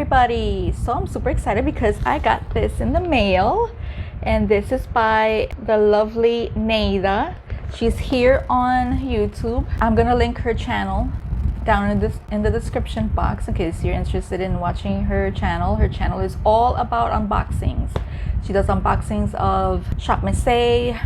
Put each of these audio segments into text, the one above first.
everybody! So I'm super excited because I got this in the mail, and this is by the lovely Nada. She's here on YouTube. I'm gonna link her channel down in the description box in case you're interested in watching her channel. Her channel is all about unboxings. She does unboxings of Shop Missy,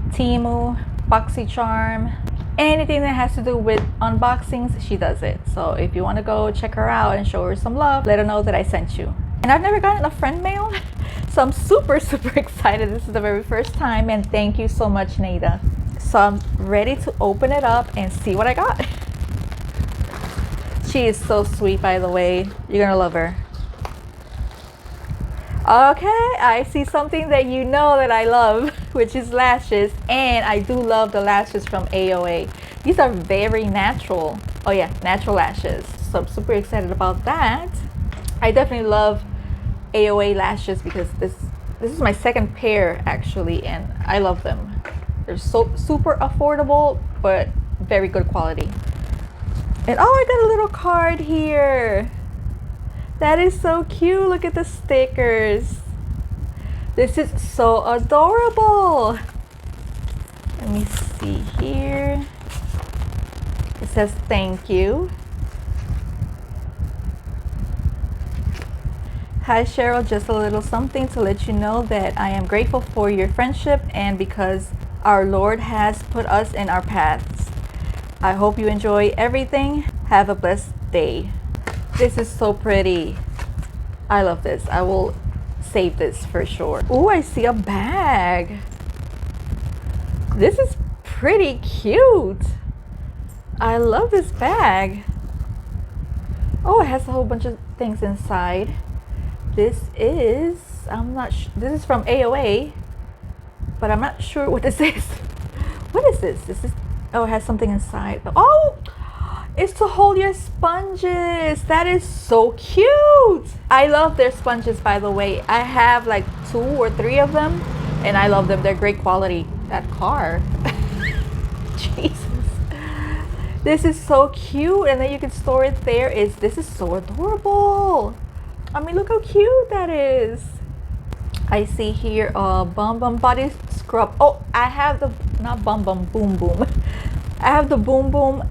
Temu, BoxyCharm, anything that has to do with unboxings, she does it. So if you want to go check her out and show her some love, let her know that I sent you. And I've never gotten a friend mail, so I'm super excited. This is the very first time, and thank you so much, Nada. So I'm ready to open it up and see what I got. She is so sweet, by the way. You're gonna love her. Okay, I see something that you know that I love, which is lashes, and I do love the lashes from AOA. These are very natural. Oh yeah, natural lashes. So I'm super excited about that. I definitely love AOA lashes because this is my second pair actually, and I love them. They're so super affordable, but very good quality. And oh, I got a little card here. That is so cute. Look at the stickers. This is so adorable. Let me see here. It says thank you. Hi Cheryl, just a little something to let you know that I am grateful for your friendship and because our Lord has put us in our paths. I hope you enjoy everything. Have a blessed day. This is so pretty. I love this. I will save this for sure. Oh, I see a bag. This is pretty cute. I love this bag. Oh, it has a whole bunch of things inside. This is, I'm not sure. This is from AOA, but I'm not sure what this is. What is this? This is, oh, it has something inside. Oh! It's to hold your sponges. That is so cute. I love their sponges, by the way. I have like 2 or 3 of them, and I love them. They're great quality. That car. Jesus. This is so cute, and then you can store it there. This is so adorable. I mean, look how cute that is. I see here a Bum Bum body scrub. Oh, I have the, not Bum Bum, Boom Boom. I have the Boom Boom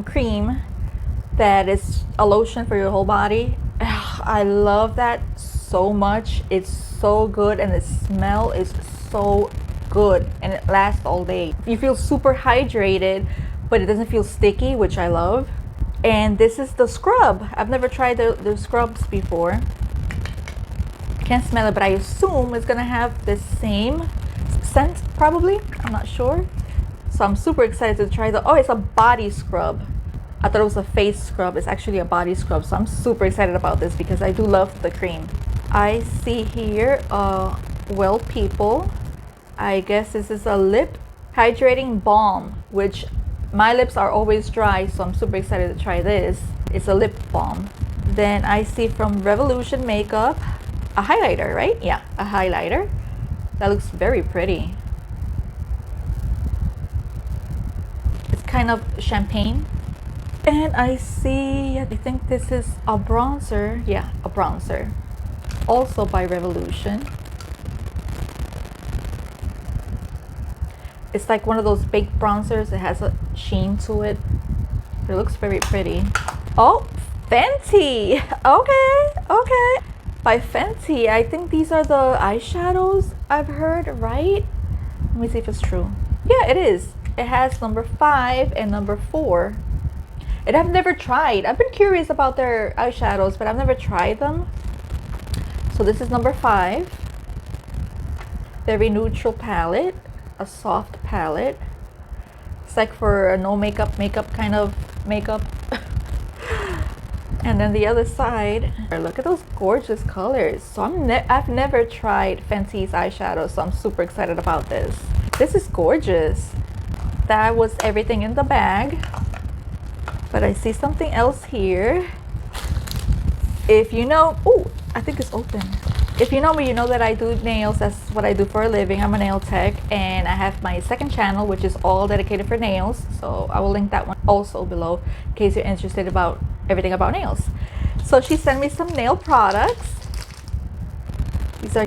cream that is a lotion for your whole body. Ugh, I love that so much. It's so good, and the smell is so good, and it lasts all day. You feel super hydrated, but it doesn't feel sticky, which I love. And this is the scrub. I've never tried the scrubs before. Can't smell it, but I assume it's gonna have the same scent, probably. I'm not sure. So I'm super excited to try oh, it's a body scrub. I thought it was a face scrub. It's actually a body scrub. So I'm super excited about this because I do love the cream. I see here, Well People. I guess this is a lip hydrating balm, which my lips are always dry. So I'm super excited to try this. It's a lip balm. Then I see from Revolution Makeup, a highlighter, right? Yeah, a highlighter. That looks very pretty. Kind of champagne. And I see, I think this is a bronzer. Yeah, a bronzer, also by Revolution. It's like one of those baked bronzers. It has a sheen to it. It looks very pretty. Oh, Fenty. Okay, by Fenty. I think these are the eyeshadows I've heard, right? Let me see if it's true. Yeah, it is. It has number 5 and number 4. And I've never tried. I've been curious about their eyeshadows, but I've never tried them. So this is number 5. Very neutral palette. A soft palette. It's like for a no makeup kind of makeup. And then the other side. Look at those gorgeous colors. So I've never tried Fenty's eyeshadow, so I'm super excited about this. This is gorgeous. That was everything in the bag, but I see something else here. If you know, oh, I think it's open. If you know me, you know that I do nails. That's what I do for a living. I'm a nail tech, and I have my second channel, which is all dedicated for nails. So I will link that one also below in case you're interested about everything about nails. So she sent me some nail products. These are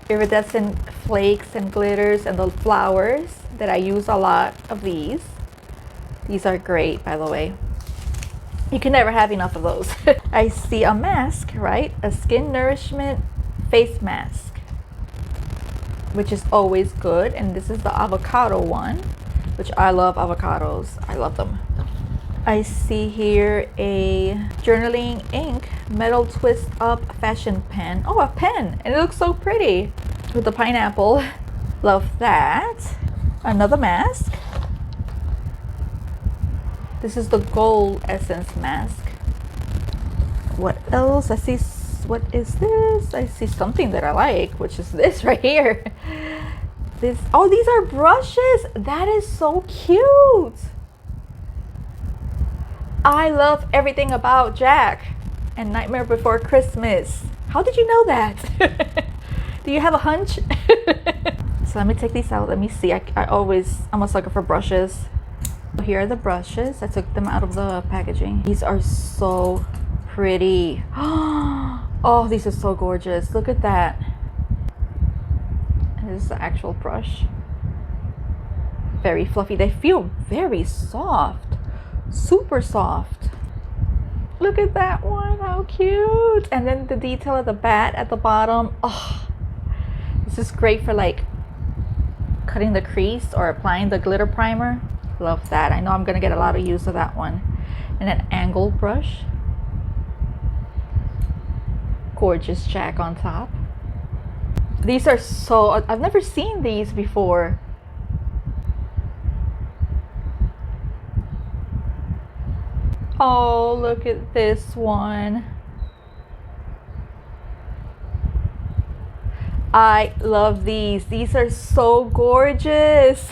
iridescent flakes and glitters and the flowers that I use a lot of these. These are great, by the way. You can never have enough of those. I see a mask, right? A skin nourishment face mask, which is always good. And this is the avocado one, which I love avocados. I love them. I see here a journaling ink metal twist up fashion pen. Oh, a pen, and it looks so pretty with the pineapple. Love that. Another mask. This is the gold essence mask. What else? I see, what is this? I see something that I like, which is this right here. This, oh, these are brushes. That is so cute. I love everything about Jack and Nightmare Before Christmas. How did you know that? Do you have a hunch? So let me take these out. Let me see. I'm a sucker for brushes. Here are the brushes. I took them out of the packaging. These are so pretty. Oh, these are so gorgeous. Look at that. And this is the actual brush. Very fluffy. They feel very soft. Super soft. Look at that one. How cute. And then the detail of the bat at the bottom. Oh, this is great for like cutting the crease or applying the glitter primer. Love that. I know I'm gonna get a lot of use of that one. And an angle brush. Gorgeous Jack on top. These are so, I've never seen these before. Oh, look at this one. I love these. These are so gorgeous.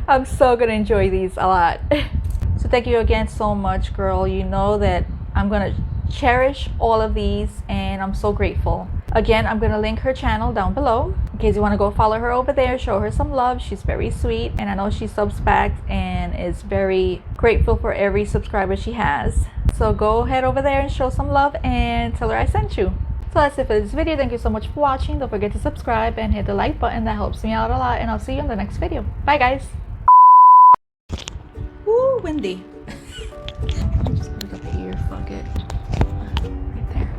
I'm so gonna enjoy these a lot. So thank you again so much, girl. You know that I'm gonna cherish all of these and I'm so grateful. Again, I'm gonna link her channel down below in case you want to go follow her over there, show her some love. She's very sweet and I know she subs back and is very grateful for every subscriber she has. So go head over there and show some love and tell her I sent you. So that's it for this video. Thank you so much for watching. Don't forget to subscribe and hit the like button. That helps me out a lot, and I'll see you in the next video. Bye guys. Ooh, windy. Let me just put it up here. Fuck it. Right there.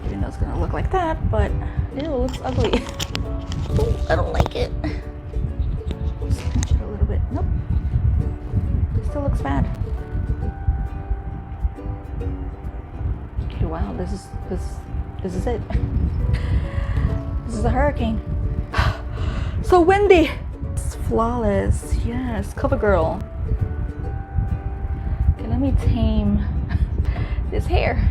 Even though it's gonna look like that, but it looks ugly. Ooh, I don't like it. Just pinch it a little bit. Nope. It still looks bad. Okay, wow, this is it. This is a hurricane. So windy. It's flawless. Yes, cover girl. Okay, let me tame this hair.